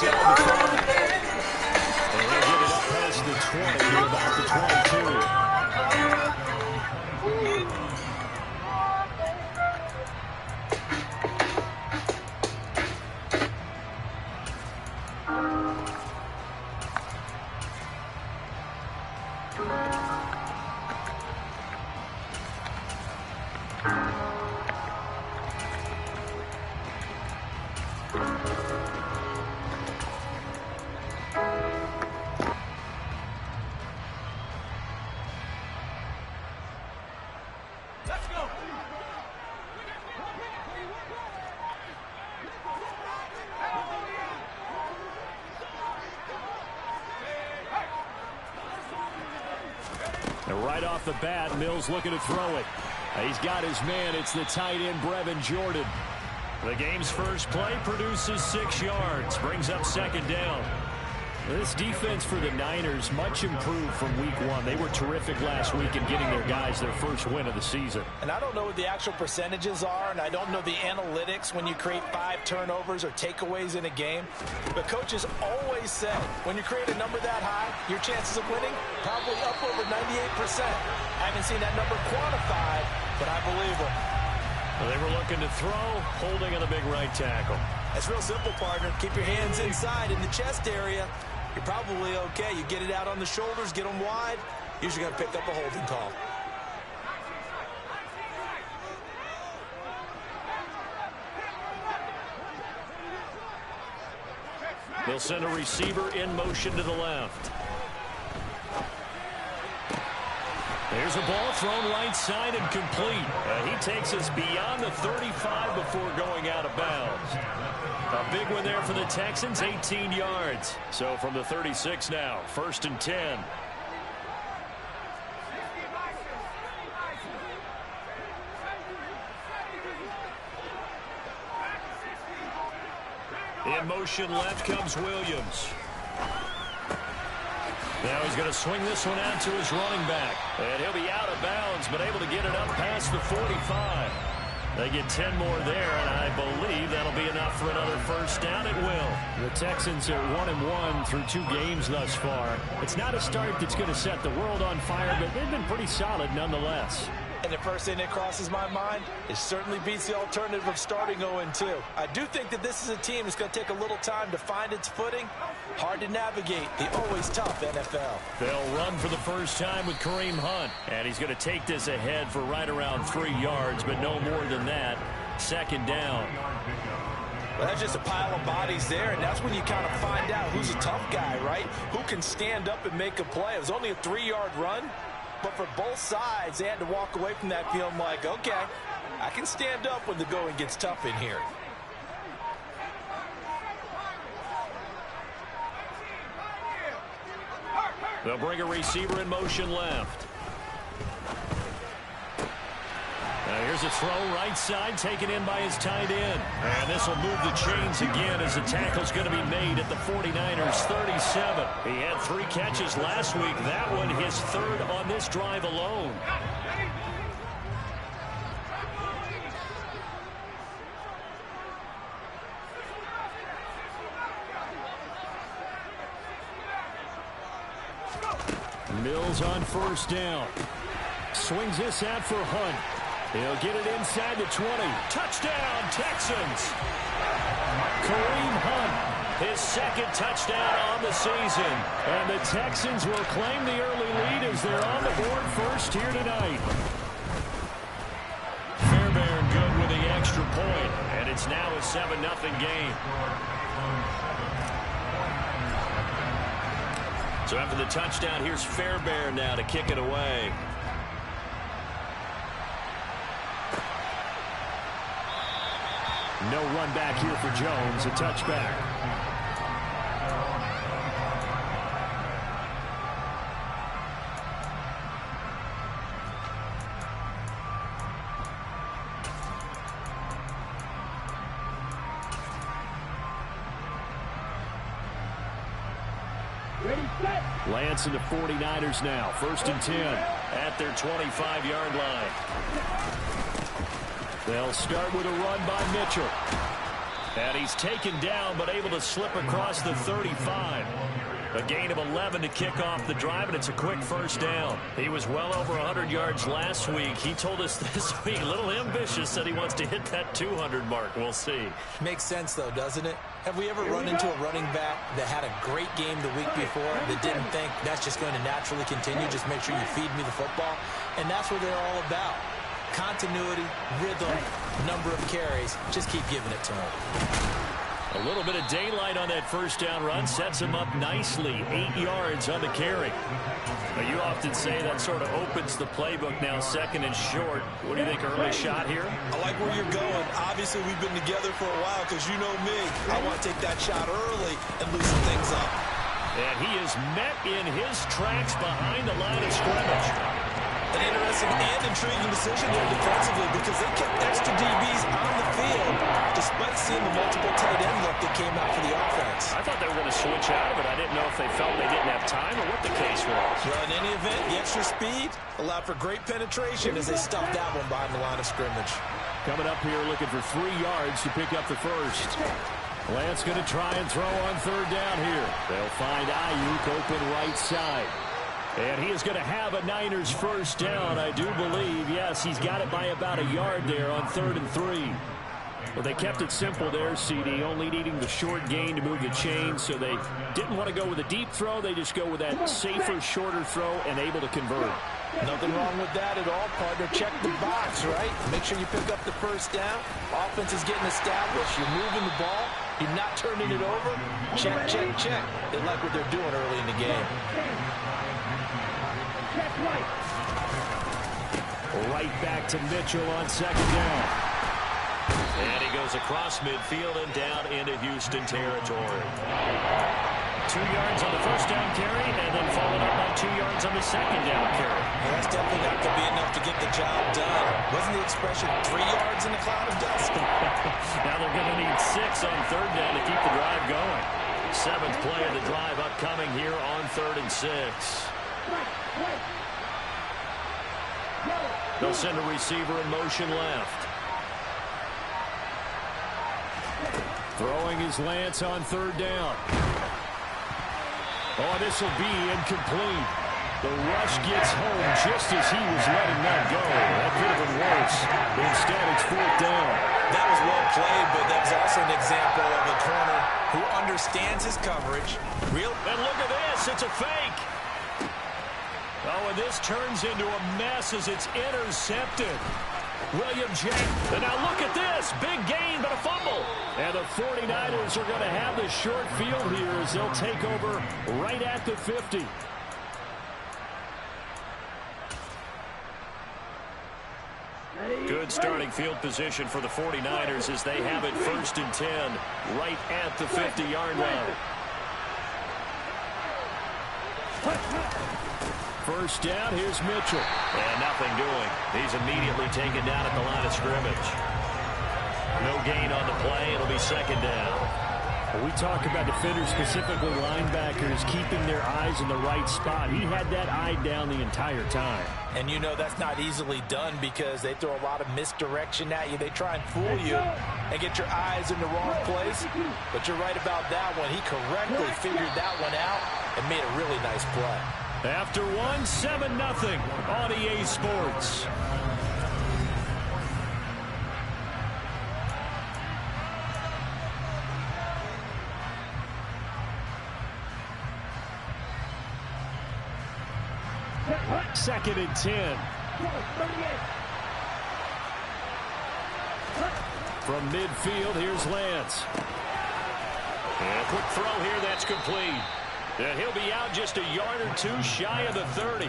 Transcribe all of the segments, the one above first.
7 to 5. And he'll get it up past the 20 to about the 22. And right off the bat, Mills looking to throw it. He's got his man. It's the tight end, Brevin Jordan. The game's first play produces 6 yards. Brings up second down. This defense for the Niners much improved from week 1. They were terrific last week in getting their guys their first win of the season. And I don't know what the actual percentages are, and I don't know the analytics when you create 5 turnovers or takeaways in a game. But coaches always say when you create a number that high, your chances of winning probably up over 98%. I haven't seen that number quantified, but I believe them. Well, they were looking to throw, holding on the big right tackle. That's real simple, partner. Keep your hands inside in the chest area. You're probably okay. You get it out on the shoulders, get them wide. Usually going to pick up a holding call. They'll send a receiver in motion to the left. There's a ball thrown right side and complete. He takes us beyond the 35 before going out of bounds. A big one there for the Texans, 18 yards. So from the 36 now, 1st and 10. In motion left comes Williams. Now he's going to swing this one out to his running back. And he'll be out of bounds, but able to get it up past the 45. They get 10 more there, and I believe that'll be enough for another first down. It will. The Texans are 1-1 through 2 games thus far. It's not a start that's going to set the world on fire, but they've been pretty solid nonetheless. And the first thing that crosses my mind, it certainly beats the alternative of starting 0-2. I do think that this is a team that's going to take a little time to find its footing. Hard to navigate the always tough NFL. They'll run for the first time with Kareem Hunt. And he's going to take this ahead for right around 3 yards, but no more than that. Second down. Well, that's just a pile of bodies there, and that's when you kind of find out who's a tough guy, right? Who can stand up and make a play. It was only a 3-yard run. But for both sides, they had to walk away from that feeling like, okay, I can stand up when the going gets tough in here. They'll bring a receiver in motion left. Now here's a throw right side taken in by his tight end. And this will move the chains again as the tackle's going to be made at the 49ers 37. He had 3 catches last week. That one his 3rd on this drive alone. Mills on first down. Swings this out for Hunt. He'll get it inside the 20. Touchdown, Texans. Kareem Hunt, his 2nd touchdown on the season. And the Texans will claim the early lead as they're on the board first here tonight. Fairbairn good with the extra point. And it's now a 7-0 game. So after the touchdown, here's Fairbairn now to kick it away. No run back here for Jones, a touchback. Lance and the 49ers now, 1st and 10 at their 25-yard line. They'll start with a run by Mitchell. And he's taken down, but able to slip across the 35. A gain of 11 to kick off the drive, and it's a quick first down. He was well over 100 yards last week. He told us this week, a little ambitious, said he wants to hit that 200 mark. We'll see. Makes sense, though, doesn't it? Have we ever run into a running back that had a great game the week before that didn't think that's just going to naturally continue? Just make sure you feed me the football. And that's what they're all about. Continuity, rhythm, number of carries. Just keep giving it to him. A little bit of daylight on that first down run sets him up nicely. 8 yards on the carry. Now, you often say that sort of opens the playbook now, second and short. What do you think, early shot here? I like where you're going. Obviously, we've been together for a while because you know me. I want to take that shot early and loosen things up. And he is met in his tracks behind the line of scrimmage. An interesting and intriguing decision there defensively because they kept extra DBs on the field despite seeing the multiple tight end look that came out for the offense. I thought they were going to switch out of it. I didn't know if they felt they didn't have time or what the case was. Well, in any event, the extra speed allowed for great penetration as they stuffed that one behind the line of scrimmage. Coming up here looking for 3 yards to pick up the first. Lance going to try and throw on third down here. They'll find Ayuk open right side. And he is going to have a Niners first down, I do believe. Yes, he's got it by about a yard there on 3rd and 3. Well, they kept it simple there, CD, only needing the short gain to move the chain, so they didn't want to go with a deep throw. They just go with that safer, shorter throw and able to convert. Nothing wrong with that at all, partner. Check the box, right? Make sure you pick up the first down. Offense is getting established. You're moving the ball. You're not turning it over. Check, check, check. They like what they're doing early in the game. Right back to Mitchell on second down. And he goes across midfield and down into Houston territory. 2 yards on the first down carry, and then followed up by 2 yards on the second down carry. Well, that's definitely not going to be enough to get the job done. Wasn't the expression 3 yards in a cloud of dust? Now they're going to need 6 on third down to keep the drive going. 7th play of the drive upcoming here on 3rd and 6. They'll send a receiver in motion left. Throwing is Lance on third down. Oh, this will be incomplete. The rush gets home just as he was letting that go. That could have been worse. Instead, it's 4th down. That was well played, but that was also an example of a corner who understands his coverage. And look at this. It's a fake. Oh, and this turns into a mess as it's intercepted. William Jack. And now look at this. Big gain, but a fumble. And the 49ers are going to have the short field here as they'll take over right at the 50. Good starting field position for the 49ers as they have it 1st and 10 right at the 50-yard line. First down, here's Mitchell. And nothing doing. He's immediately taken down at the line of scrimmage. No gain on the play. It'll be 2nd down. We talk about defenders, specifically linebackers, keeping their eyes in the right spot. He had that eye down the entire time. And you know that's not easily done because they throw a lot of misdirection at you. They try and fool you and get your eyes in the wrong place. But you're right about that one. He correctly figured that one out and made a really nice play. After 7-0 on EA Sports. Second and 10. From midfield, here's Lance. And a quick throw here, that's complete. And he'll be out just a yard or 2 shy of the 30.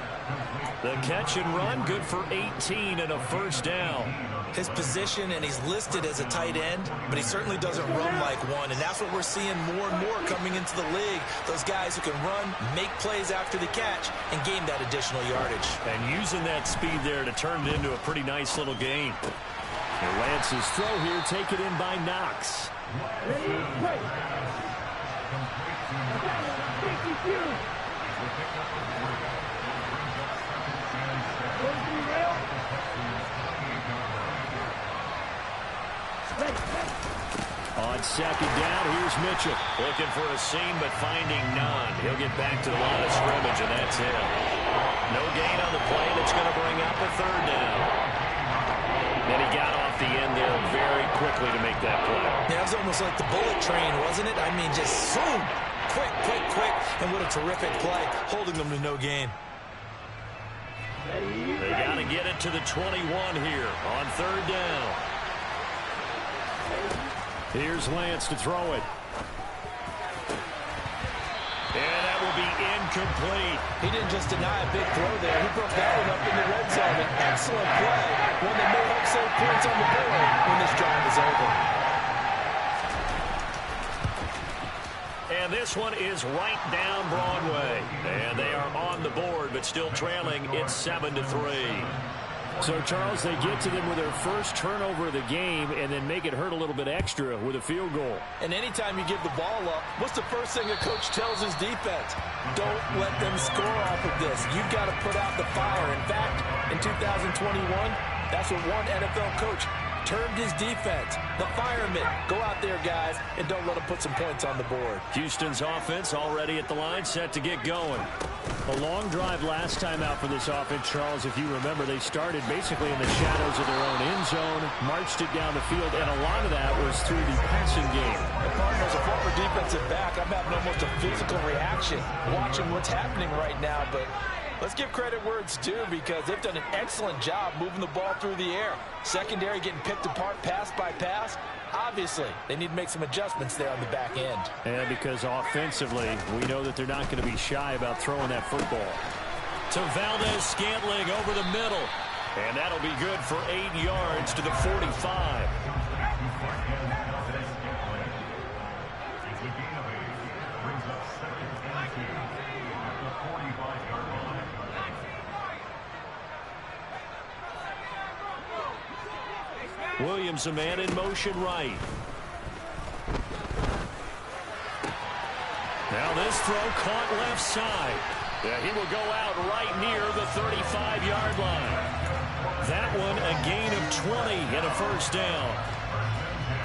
The catch and run, good for 18 and a first down. His position, and he's listed as a tight end, but he certainly doesn't run like one, and that's what we're seeing more and more coming into the league. Those guys who can run, make plays after the catch, and gain that additional yardage. And using that speed there to turn it into a pretty nice little game. And Lance's throw here taken in by Knox. On second down, here's Mitchell. Looking for a seam, but finding none. He'll get back to the line of scrimmage, and that's him. No gain on the play. That's going to bring up a third down. And he got off the end there very quickly to make that play. Yeah, it was almost like the bullet train, wasn't it? I mean, just zoom. Quick, quick, quick. And what a terrific play, holding them to no gain. They got to get it to the 21 here on third down. Here's Lance to throw it. And that will be incomplete. He didn't just deny a big throw there. He broke that one up in the red zone. An excellent play. One that may help save points on the board when this drive is over. And this one is right down Broadway. And they are on the board, but still trailing. It's 7-3. So, Charles, they get to them with their first turnover of the game and then make it hurt a little bit extra with a field goal. And anytime you give the ball up, what's the first thing a coach tells his defense? Don't let them score off of this. You've got to put out the fire. In fact, in 2021, that's what one NFL coach termed his defense, the firemen. Go out there, guys, and don't let them put some points on the board. Houston's offense already at the line, set to get going. A long drive last time out for this offense, Charles. If you remember, they started basically in the shadows of their own end zone, marched it down the field, and a lot of that was through the passing game. And partner, as a former defensive back, I'm having almost a physical reaction watching what's happening right now, but let's give credit where it's due because they've done an excellent job moving the ball through the air. Secondary getting picked apart pass by pass. Obviously, they need to make some adjustments there on the back end. And because offensively, we know that they're not going to be shy about throwing that football. To Valdez-Scantling over the middle. And that'll be good for 8 yards to the 45. Williams, a man in motion right. Now this throw caught left side. Yeah, he will go out right near the 35-yard line. That one a gain of 20 and a first down.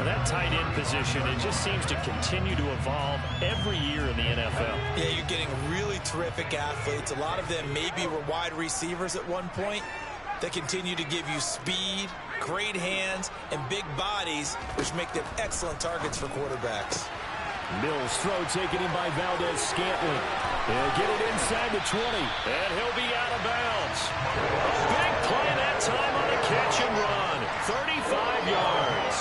That tight end position, it just seems to continue to evolve every year in the NFL. Yeah, you're getting really terrific athletes. A lot of them maybe were wide receivers at one point. They continue to give you speed, great hands, and big bodies, which make them excellent targets for quarterbacks. Mills throw taken in by Valdez-Scantling. He'll get it inside the 20, and he'll be out of bounds. A big play that time on a catch and run. 35 yards.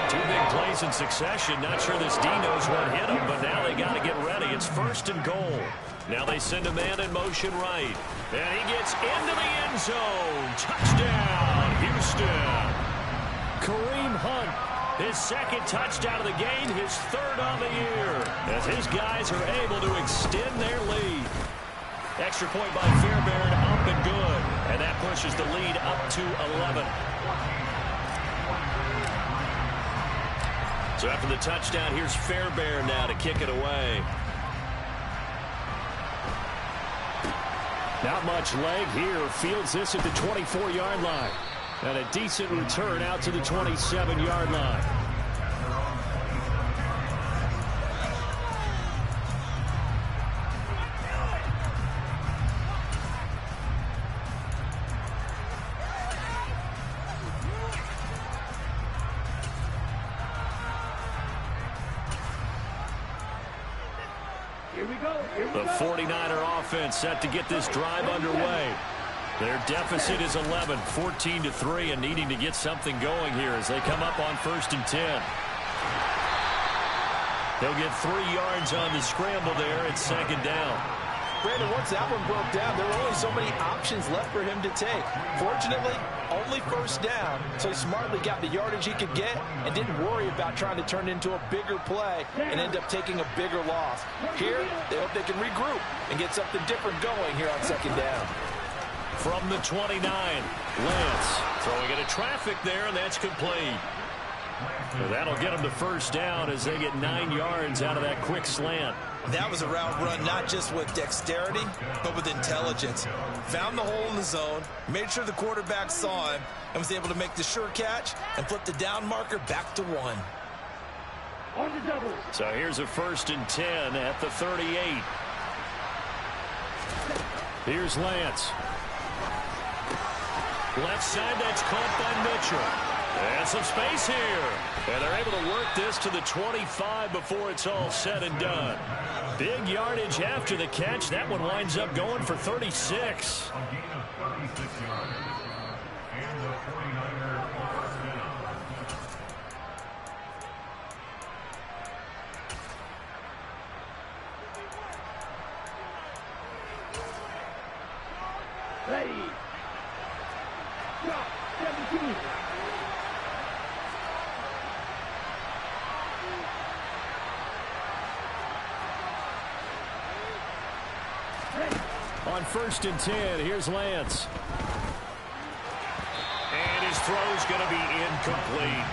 Two big plays in succession. Not sure this D knows what hit him, but now they got to get ready. It's first and goal. Now they send a man in motion right. And he gets into the end zone. Touchdown, Houston. Kareem Hunt, his second touchdown of the game, his third on the year, as his guys are able to extend their lead. Extra point by Fairbairn, up and good. And that pushes the lead up to 11. So after the touchdown, here's Fairbairn now to kick it away. Not much leg here. Fields this at the 24-yard line. And a decent return out to the 27-yard line. The 49er offense set to get this drive underway. Their deficit is 11, 14-3, and needing to get something going here as they come up on 1st and 10. They'll get 3 yards on the scramble there at 2nd down. Brandon, once that one broke down, there were only so many options left for him to take. Fortunately, only 1st down, so he smartly got the yardage he could get and didn't worry about trying to turn it into a bigger play and end up taking a bigger loss. Here, they hope they can regroup and get something different going here on 2nd down. From the 29, Lance throwing into traffic there, and that's complete. Well, that'll get them to 1st down as they get 9 yards out of that quick slant. That was a route run not just with dexterity, but with intelligence. Found the hole in the zone, made sure the quarterback saw him, and was able to make the sure catch and flip the down marker back to 1. So here's a 1st and 10 at the 38. Here's Lance. Left side, that's caught by Mitchell. And some space here. And they're able to work this to the 25 before it's all said and done. Big yardage after the catch. That one winds up going for 36. Ready. Drop 17. On 1st and 10, here's Lance. And his throw's going to be incomplete.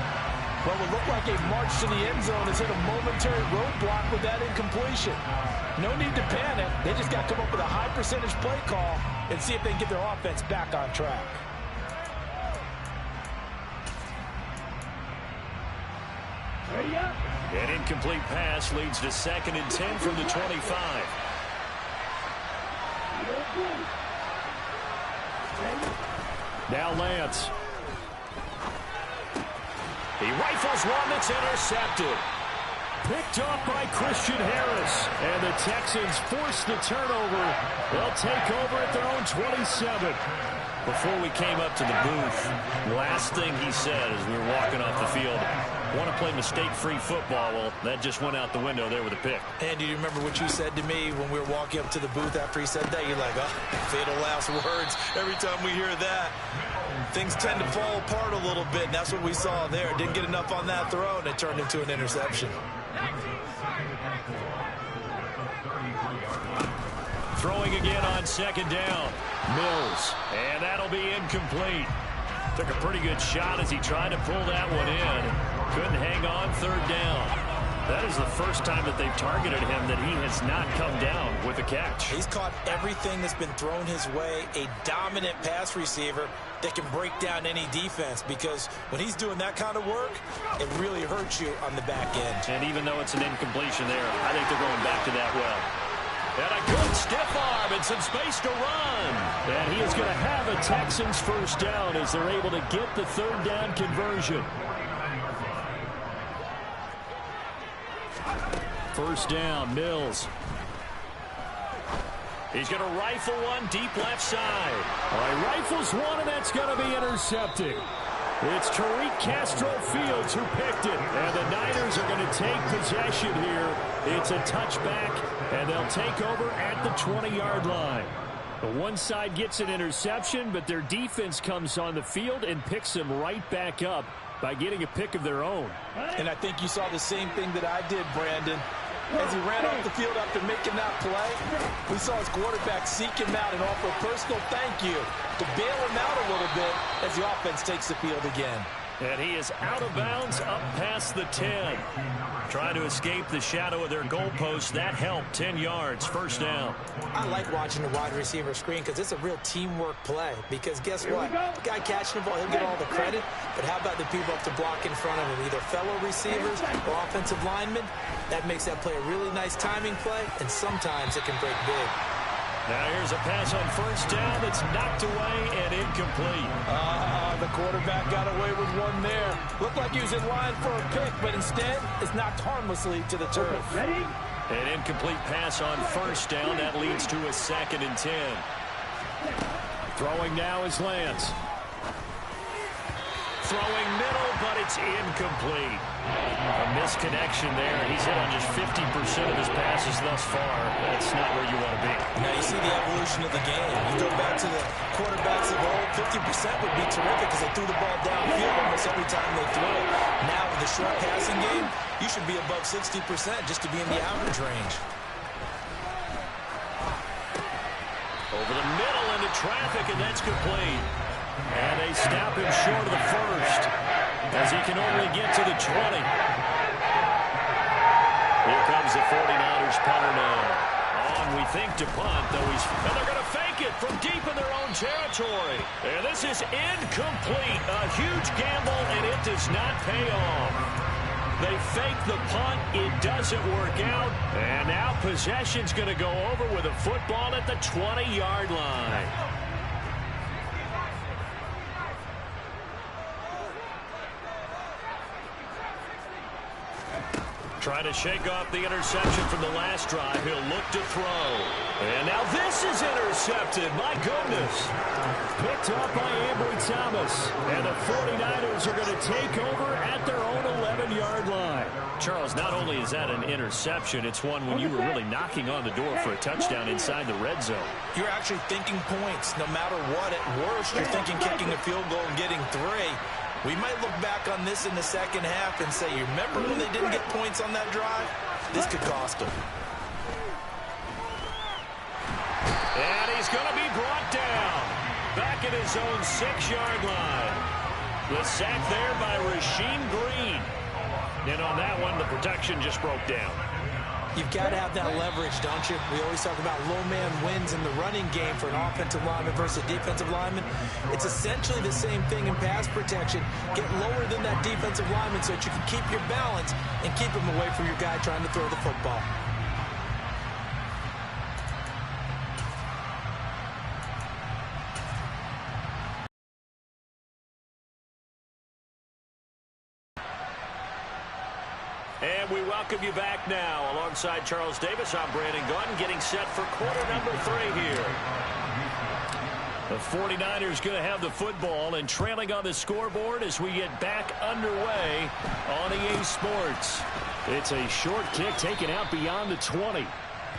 Well, it looked like a march to the end zone has hit a momentary roadblock with that incompletion. No need to panic. They just got to come up with a high percentage play call and see if they can get their offense back on track. An incomplete pass leads to 2nd and 10 from the 25. Now Lance. He rifles one that's intercepted. Picked off by Christian Harris. And the Texans force the turnover. They'll take over at their own 27. Before we came up to the booth, last thing he said as we were walking off the field, want to play mistake-free football. Well, that just went out the window there with a pick. And do you remember what you said to me when we were walking up to the booth after he said that? You're like, oh, fatal last words. Every time we hear that, things tend to fall apart a little bit, and that's what we saw there. Didn't get enough on that throw, and it turned into an interception. Throwing again on 2nd down. Mills. And that'll be incomplete. Took a pretty good shot as he tried to pull that one in. Couldn't hang on 3rd down. That is the first time that they've targeted him that he has not come down with a catch. He's caught everything that's been thrown his way. A dominant pass receiver that can break down any defense, because when he's doing that kind of work, it really hurts you on the back end. And even though it's an incompletion there, I think they're going back to that well. And a good stiff arm and some space to run. And he is going to have a Texans 1st down as they're able to get the 3rd down conversion. 1st down, Mills. He's going to rifle one deep left side. All right, rifles one, and that's going to be intercepted. It's Tariq Castro-Fields who picked it. And the Niners are going to take possession here. It's a touchback, and they'll take over at the 20-yard line. The one side gets an interception, but their defense comes on the field and picks them right back up by getting a pick of their own. And I think you saw the same thing that I did, Brandon. As he ran off the field after making that play, we saw his quarterback seek him out and offer a personal thank you to bail him out a little bit as the offense takes the field again. And he is out of bounds up past the 10. Trying to escape the shadow of their goalpost. That helped. 10 yards. 1st down. I like watching the wide receiver screen because it's a real teamwork play. Because guess what? The guy catching the ball, he'll get all the credit. But how about the people up to block in front of him? Either fellow receivers or offensive linemen. That makes that play a really nice timing play. And sometimes it can break big. Now here's a pass on 1st down that's knocked away and incomplete. The quarterback got away with one there. Looked like he was in line for a pick, but instead it's knocked harmlessly to the turf. Ready? An incomplete pass on 1st down. That leads to a 2nd and 10. Throwing now is Lance. Throwing middle, but it's incomplete. A misconnection there. He's hit on just 50% of his passes thus far. That's not where you want to be. Now you see the evolution of the game. You go back to the quarterbacks of old, 50% would be terrific because they threw the ball downfield almost every time they threw it. Now with the short passing game, you should be above 60% just to be in the average range. Over the middle into traffic, and that's complete. And they stop him short of the 1st as he can only get to the 20. Here comes the 49ers punter now. On, we think, to punt, though and they're going to fake it from deep in their own territory. And this is incomplete. A huge gamble, and it does not pay off. They fake the punt. It doesn't work out. And now possession's going to go over with a football at the 20-yard line. Trying to shake off the interception from the last drive. He'll look to throw. And now this is intercepted. My goodness. Picked up by Ambry Thomas. And the 49ers are going to take over at their own 11-yard line. Charles, not only is that an interception, it's one when you were really knocking on the door for a touchdown inside the red zone. You're actually thinking points. No matter what, at worst, you're thinking kicking a field goal and getting 3. We might look back on this in the second half and say, you remember when they didn't get points on that drive? This could cost them. And he's going to be brought down. Back at his own 6-yard line. The sack there by Rasheem Green. And on that one, the protection just broke down. You've got to have that leverage, don't you? We always talk about low man wins in the running game for an offensive lineman versus a defensive lineman. It's essentially the same thing in pass protection. Get lower than that defensive lineman so that you can keep your balance and keep him away from your guy trying to throw the football. And we welcome you back now. Alongside Charles Davis, I'm Brandon Gaudin, getting set for quarter number 3 here. The 49ers going to have the football and trailing on the scoreboard as we get back underway on EA Sports. It's a short kick taken out beyond the 20.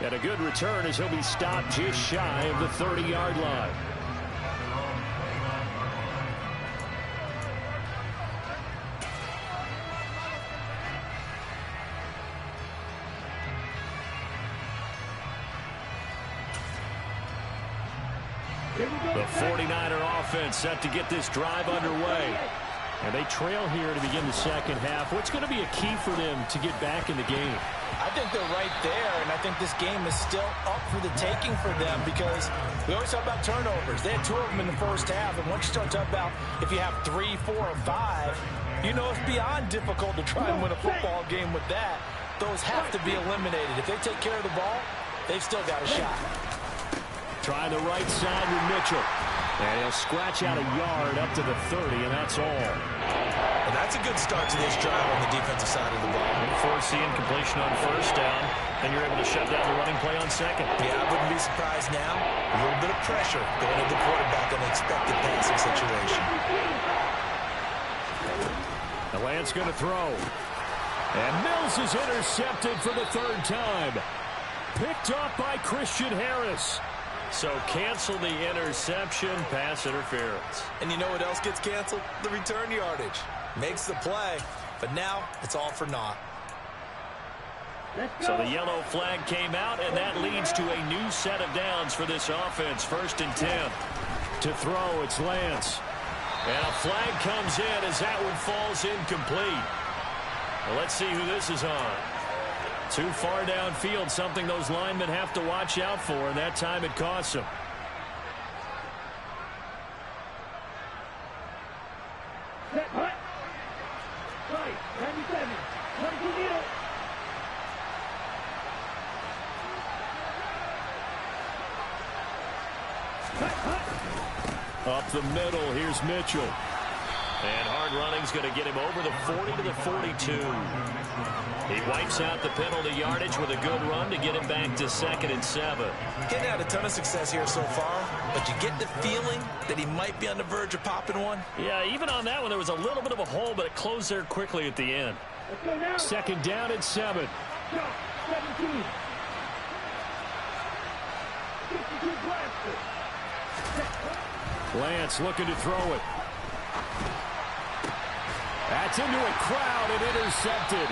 And a good return as he'll be stopped just shy of the 30-yard line. The 49er offense set to get this drive underway. And they trail here to begin the second half. What's going to be a key for them to get back in the game? I think they're right there, and I think this game is still up for the taking for them because we always talk about turnovers. They had 2 of them in the first half, and once you start talking about if you have 3, 4, or 5, you know it's beyond difficult to try and win a football game with that. Those have to be eliminated. If they take care of the ball, they've still got a shot. Try the right side with Mitchell. And he'll scratch out a yard up to the 30, and that's all. And that's a good start to this drive on the defensive side of the ball. Force the incompletion on first down, and you're able to shut down the running play on second. Yeah, I wouldn't be surprised now. A little bit of pressure going to the quarterback on the expected passing situation. The Lance going to throw. And Mills is intercepted for the 3rd time. Picked up by Christian Harris. So cancel the interception, pass interference. And you know what else gets canceled? The return yardage. Makes the play, but now it's all for naught. So the yellow flag came out, and that leads to a new set of downs for this offense. 1st and 10. To throw, it's Lance. And a flag comes in as that one falls incomplete. Well, let's see who this is on. Too far downfield, something those linemen have to watch out for, and that time it costs them. Set, hut. Right, 97. 22 meter. Up the middle, here's Mitchell. And hard running's going to get him over the 40 to the 42. He wipes out the penalty yardage with a good run to get him back to 2nd and 7. Getting out a ton of success here so far, but you get the feeling that he might be on the verge of popping one. Yeah, even on that one, there was a little bit of a hole, but it closed there quickly at the end. 2nd down and 7. 17. 62 blaster. Lance looking to throw it. That's into a crowd and intercepted.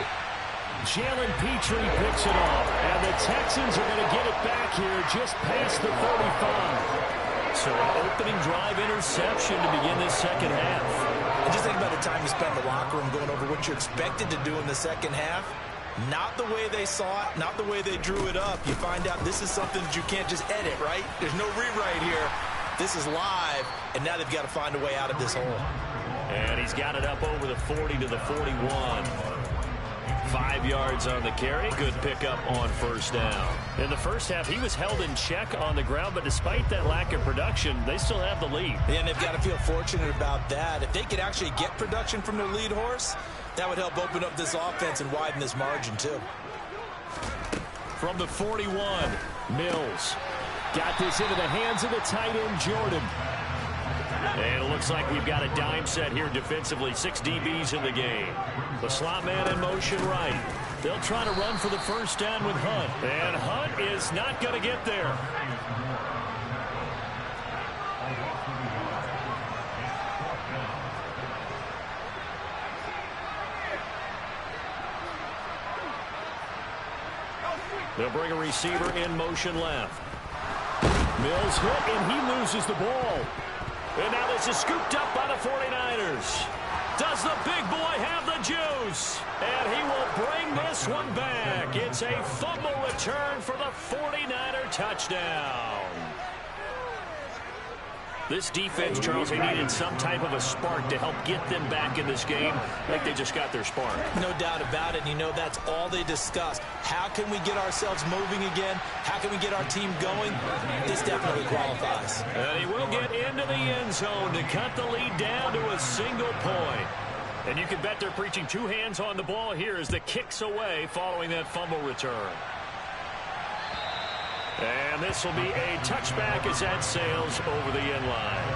Jalen Petrie picks it off, and the Texans are going to get it back here just past the 35. So an opening drive interception to begin this second half. And just think about the time you spend in the locker room going over what you're expected to do in the second half. Not the way they saw it, not the way they drew it up. You find out this is something that you can't just edit, right? There's no rewrite here. This is live, and now they've got to find a way out of this hole. And he's got it up over the 40 to the 41. 5 yards on the carry. Good pickup on first down. In the first half, he was held in check on the ground, but despite that lack of production, they still have the lead. Yeah, and they've got to feel fortunate about that. If they could actually get production from their lead horse, that would help open up this offense and widen this margin too. From the 41, Mills got this into the hands of the tight end, Jordan. And it looks like we've got a dime set here defensively. 6 DBs in the game. The slot man in motion right. They'll try to run for the first down with Hunt. And Hunt is not going to get there. They'll bring a receiver in motion left. Mills hit, and he loses the ball. And now this is scooped up by the 49ers. Does the big boy have the juice? And he will bring this one back. It's a fumble return for the 49er touchdown. This defense, Charles, they needed some type of a spark to help get them back in this game. I think they just got their spark. No doubt about it. And you know that's all they discussed. How can we get ourselves moving again? How can we get our team going? This definitely qualifies. And he will get into the end zone to cut the lead down to a single point. And you can bet they're preaching 2 hands on the ball here as the kick's away following that fumble return. And this will be a touchback as that sails over the end line.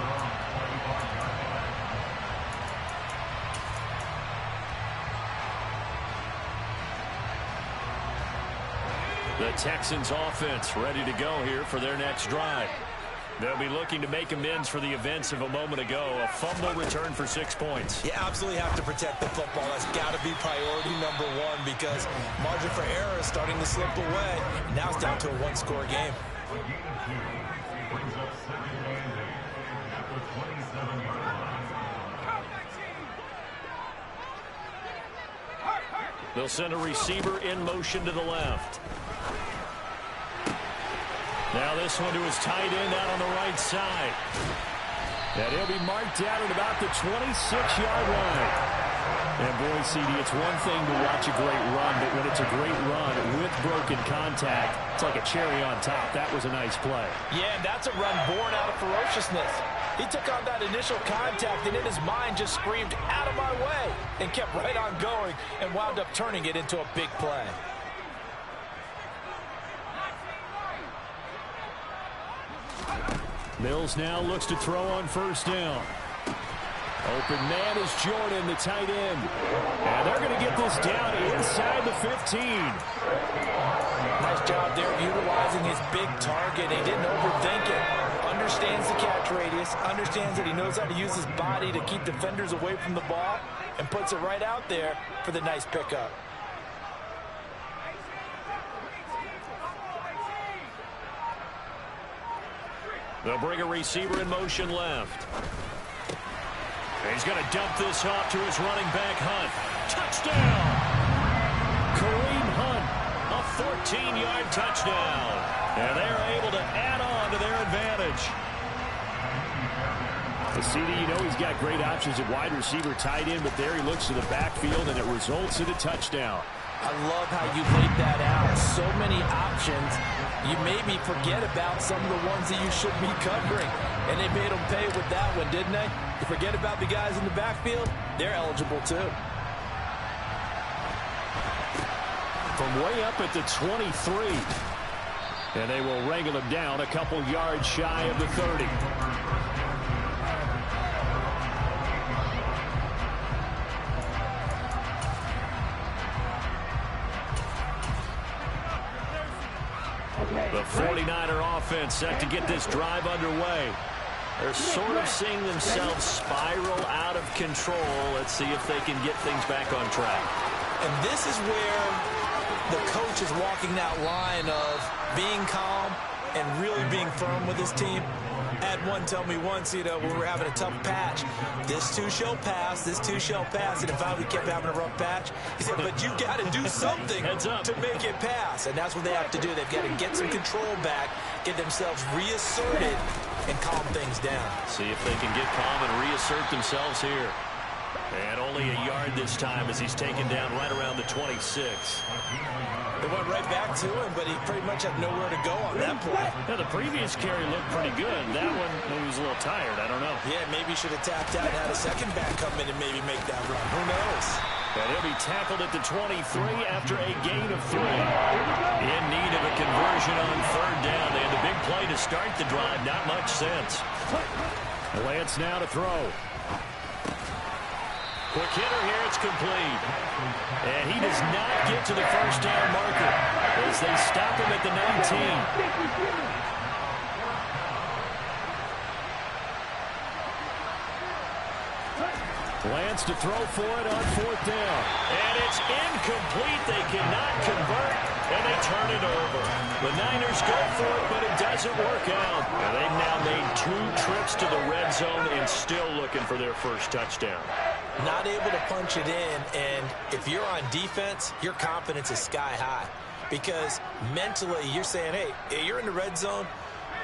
The Texans offense ready to go here for their next drive. They'll be looking to make amends for the events of a moment ago. A fumble return for 6 points. You absolutely have to protect the football. That's got to be priority number 1 because margin for error is starting to slip away. Now it's down to a 1-score game. They'll send a receiver in motion to the left. Now this one to his tight end out on the right side. And he'll be marked out at about the 26-yard line. And boy, CD, it's one thing to watch a great run, but when it's a great run with broken contact, it's like a cherry on top. That was a nice play. Yeah, and that's a run born out of ferociousness. He took on that initial contact and in his mind just screamed, "Out of my way," and kept right on going and wound up turning it into a big play. Mills now looks to throw on first down. Open man is Jordan, the tight end. And they're going to get this down inside the 15. Nice job there of utilizing his big target. He didn't overthink it. Understands the catch radius. Understands that he knows how to use his body to keep defenders away from the ball. And puts it right out there for the nice pickup. They'll bring a receiver in motion left. And he's going to dump this off to his running back, Hunt. Touchdown! Kareem Hunt, a 14-yard touchdown. And they're able to add on to their advantage. The CD, you know he's got great options at wide receiver, tight end, but there he looks to the backfield, and it results in a touchdown. I love how you laid that out. So many options. You maybe forget about some of the ones that you should be covering. And they made them pay with that one, didn't they? You forget about the guys in the backfield, they're eligible too. From way up at the 23. And they will wrangle him down a couple yards shy of the 30. The 49er offense set to get this drive underway. They're sort of seeing themselves spiral out of control. Let's see if they can get things back on track. And this is where the coach is walking that line of being calm and really being firm with his team. Had one tell me once, you know, when we were having a tough patch, this too shall pass, this too shall pass. And if I kept having a rough patch, he said, but you got to do something to make it pass. And that's what they have to do. They've got to get some control back, get themselves reasserted, and calm things down. See if they can get calm and reassert themselves here. And only a yard this time as he's taken down right around the 26. They went right back to him, but he pretty much had nowhere to go on that play. Yeah, the previous carry looked pretty good. That one, he was a little tired. I don't know. Yeah, maybe he should have tapped out and had a second back come in and maybe make that run. Who knows? And he'll be tackled at the 23 after a gain of 3. In need of a conversion on third down. They had the big play to start the drive. Not much sense. Lance now to throw. Quick hitter here. It's complete. And he does not get to the first down marker as they stop him at the 19. Lance to throw for it on fourth down. And it's incomplete. They cannot convert, and they turn it over. The Niners go for it, but it doesn't work out. And they've now made 2 trips to the red zone and still looking for their first touchdown. Not able to punch it in, and if you're on defense, your confidence is sky high. Because mentally, you're saying, hey, you're in the red zone.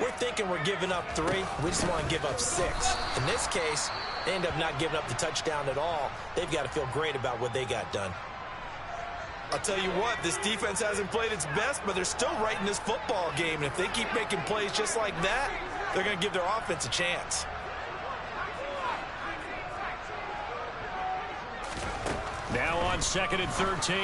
We're thinking we're giving up 3. We just want to give up 6. In this case, they end up not giving up the touchdown at all. They've got to feel great about what they got done. I'll tell you what, this defense hasn't played its best, but they're still right in this football game. And if they keep making plays just like that, they're going to give their offense a chance. Now on 2nd and 13.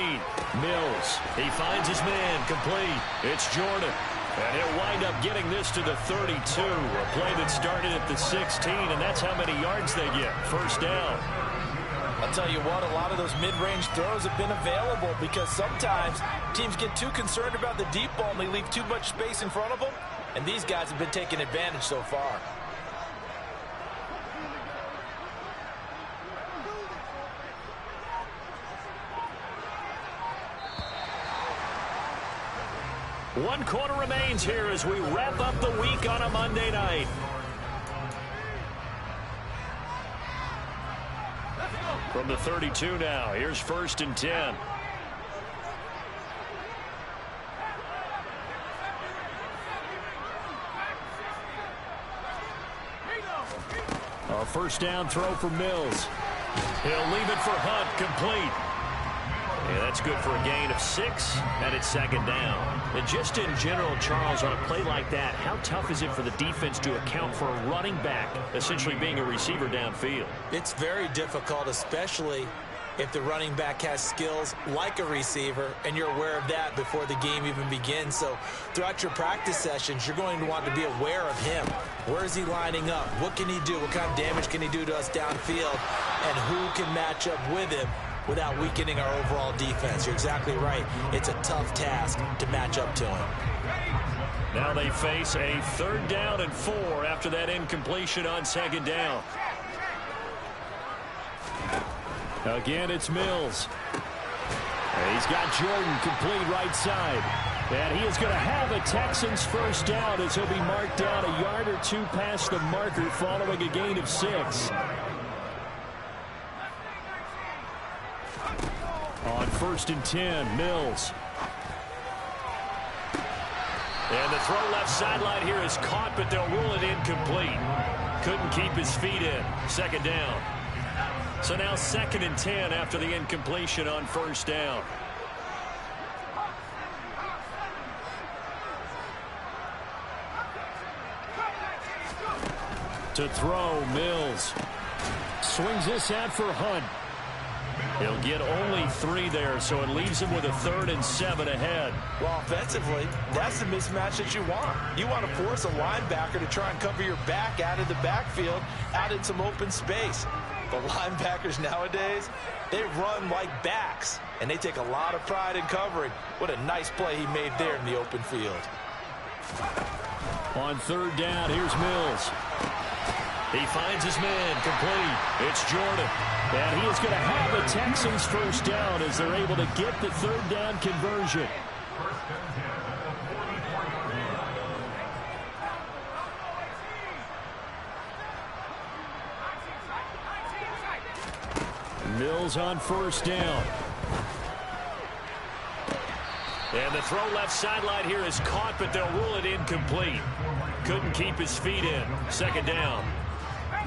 Mills. He finds his man complete. It's Jordan. And he'll wind up getting this to the 32. A play that started at the 16, and that's how many yards they get. First down. I'll tell you what, a lot of those mid-range throws have been available because sometimes teams get too concerned about the deep ball and they leave too much space in front of them. And these guys have been taking advantage so far. One quarter remains here as we wrap up the week on a Monday night. From the 32 now, here's 1st and 10. A first down throw for Mills. He'll leave it for Hunt, complete. Yeah, that's good for a gain of 6, and it's 2nd down. And just in general, Charles, on a play like that, how tough is it for the defense to account for a running back essentially being a receiver downfield? It's very difficult, especially if the running back has skills like a receiver, and you're aware of that before the game even begins. So throughout your practice sessions, you're going to want to be aware of him. Where is he lining up? What can he do? What kind of damage can he do to us downfield? And who can match up with him without weakening our overall defense? You're exactly right. It's a tough task to match up to him. Now they face a 3rd down and 4 after that incompletion on 2nd down. Again, it's Mills. And he's got Jordan complete right side. And he is going to have a Texans first down as he'll be marked down a yard or 2 past the marker following a gain of 6. On 1st and 10, Mills. And the throw left sideline here is caught, but they'll rule it incomplete. Couldn't keep his feet in. 2nd down. So now 2nd and 10 after the incompletion on 1st down. To throw, Mills. Swings this out for Hunt. He'll get only 3 there, so it leaves him with a 3rd and 7 ahead. Well, offensively, that's the mismatch that you want. You want to force a linebacker to try and cover your back out of the backfield, out in some open space. The linebackers nowadays, they run like backs, and they take a lot of pride in covering. What a nice play he made there in the open field. On 3rd down, here's Mills. He finds his man complete. It's Jordan. And he is going to have a Texans first down as they're able to get the 3rd down conversion. Mills on 1st down. And the throw left sideline here is caught, but they'll rule it incomplete. Couldn't keep his feet in. 2nd down.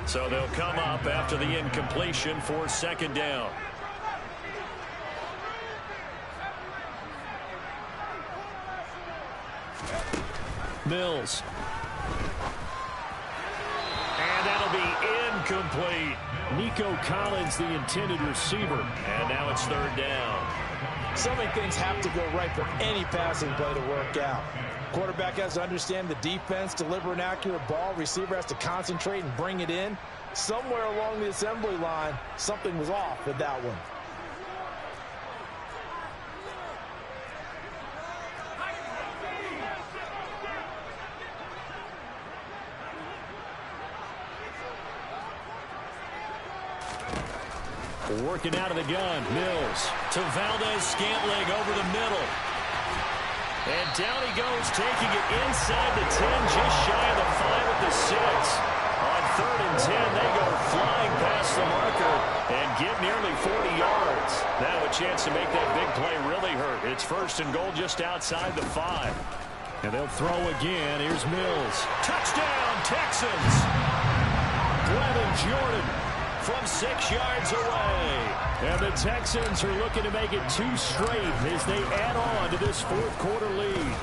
So they'll come up after the incompletion for second down. Mills. And that'll be incomplete. Nico Collins, the intended receiver. And now it's third down. So many things have to go right for any passing play to work out. Quarterback has to understand the defense, deliver an accurate ball. Receiver has to concentrate and bring it in. Somewhere along the assembly line, something was off with that one. Working out of the gun. Mills to Valdez-Scantling over the middle. And down he goes, taking it inside the 10, just shy of the 5 at the 6. On 3rd and 10, they go flying past the marker and get nearly 40 yards. Now a chance to make that big play really hurt. It's 1st and goal just outside the 5. And they'll throw again. Here's Mills. Touchdown, Texans! Brevin Jordan from 6 yards away. And the Texans are looking to make it 2 straight as they add on to this 4th quarter lead.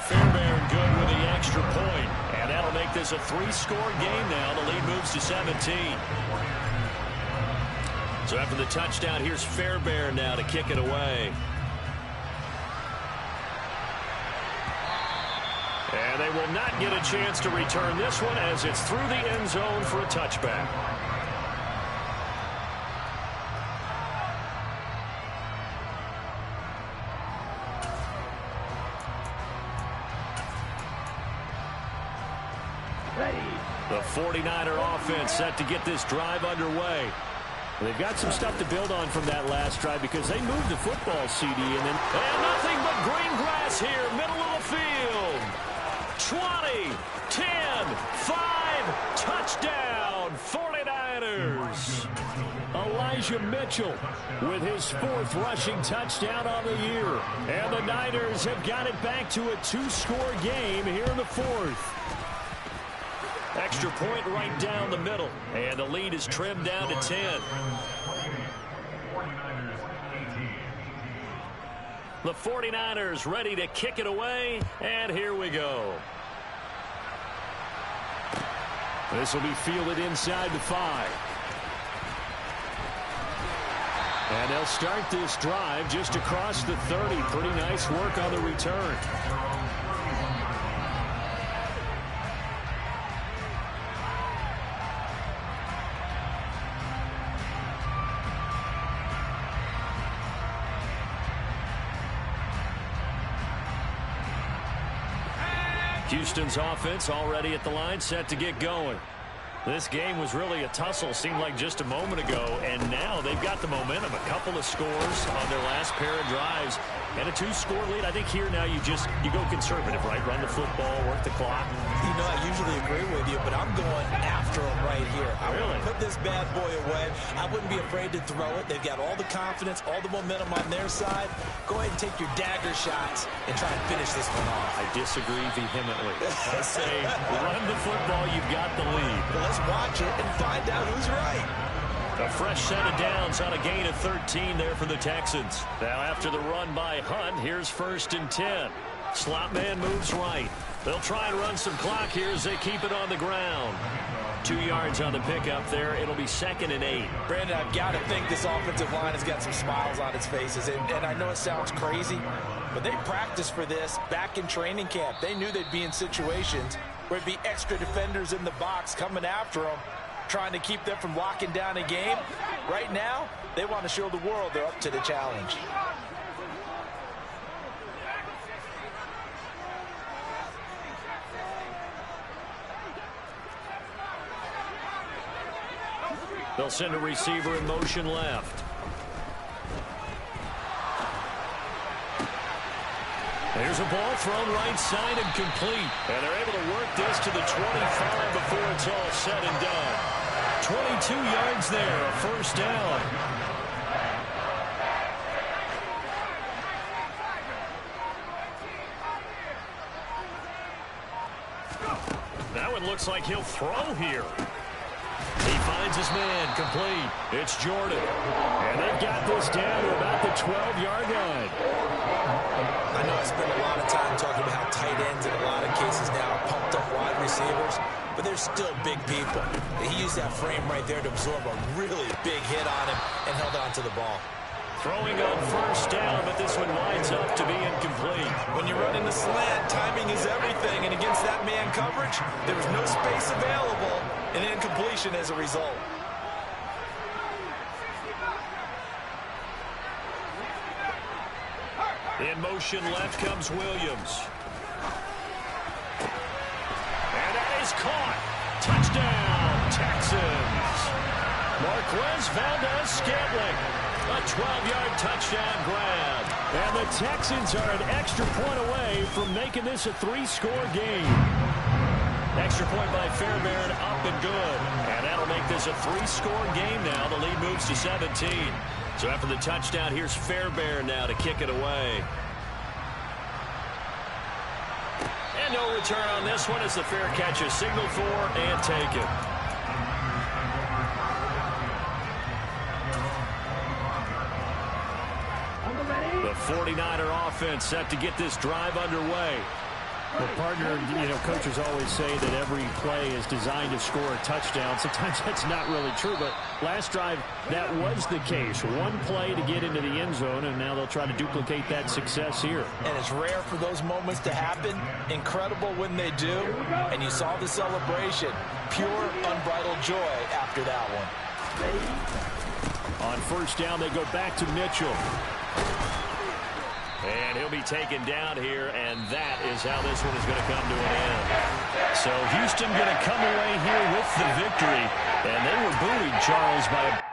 Fairbairn good with the extra point. And that'll make this a 3-score game now. The lead moves to 17. So after the touchdown, here's Fairbairn now to kick it away. And they will not get a chance to return this one as it's through the end zone for a touchback. The 49er offense set to get this drive underway. They've got some stuff to build on from that last drive because they moved the football, CD, and nothing but green grass here, middle of the field. 20, 10, 5, touchdown, 49ers. Elijah Mitchell with his 4th rushing touchdown on the year. And the Niners have got it back to a 2-score game here in the 4th. Extra point right down the middle. And the lead is trimmed down to 10. The 49ers ready to kick it away. And here we go. This will be fielded inside the 5. And they'll start this drive just across the 30. Pretty nice work on the return. Houston's offense already at the line, set to get going. This game was really a tussle, seemed like just a moment ago, and now they've got the momentum. A couple of scores on their last pair of drives, and a 2-score lead. I think here now you go conservative, right? Run the football, work the clock. You know, I usually agree with you, but I'm going after them right here. I really? want to put this bad boy away. I wouldn't be afraid to throw it. They've got all the confidence, all the momentum on their side. Go ahead and take your dagger shots and try and finish this one off. I disagree vehemently. I say run the football, you've got the lead. Well, let's watch it and find out who's right. A fresh set of downs on a gain of 13 there for the Texans. Now after the run by Hunt, here's 1st and 10. Slot man moves right. They'll try and run some clock here as they keep it on the ground. 2 yards on the pickup there. It'll be 2nd and 8. Brandon, I've got to think this offensive line has got some smiles on its faces. And I know it sounds crazy, but they practiced for this back in training camp. They knew they'd be in situations where it'd be extra defenders in the box coming after them, trying to keep them from locking down a game. Right now, they want to show the world they're up to the challenge. They'll send a receiver in motion left. There's a ball thrown right side and complete. And they're able to work this to the 25 before it's all said and done. 22 yards there, a 1st down. That one looks like he'll throw here. Finds his man, complete. It's Jordan. And they've got this down to about the 12-yard line. I know I spend a lot of time talking about how tight ends in a lot of cases now are pumped up wide receivers, but they're still big people. He used that frame right there to absorb a really big hit on him and held on to the ball. Throwing on first down, but this one winds up to be incomplete. When you're running the slant, timing is everything, and against that man coverage, there was no space available, and incompletion as a result. In motion left comes Williams. And that is caught. Touchdown, Texans. Marquez Valdez-Scantling. A 12-yard touchdown grab. And the Texans are an extra point away from making this a three-score game. Extra point by Fairbairn, up and good. And that'll make this a three-score game now. The lead moves to 17. So after the touchdown, here's Fairbairn now to kick it away. And no return on this one as the fair catch is signaled for and taken. The 49er offense set to get this drive underway. Well, partner, coaches always say that every play is designed to score a touchdown. Sometimes that's not really true, but last drive, that was the case. One play to get into the end zone, and now they'll try to duplicate that success here. And it's rare for those moments to happen. Incredible when they do. And you saw the celebration. Pure, unbridled joy after that one. On first down, they go back to Mitchell. And he'll be taken down here, and that is how this one is going to come to an end. So Houston going to come away here with the victory. And they were buoyed, Charles, by a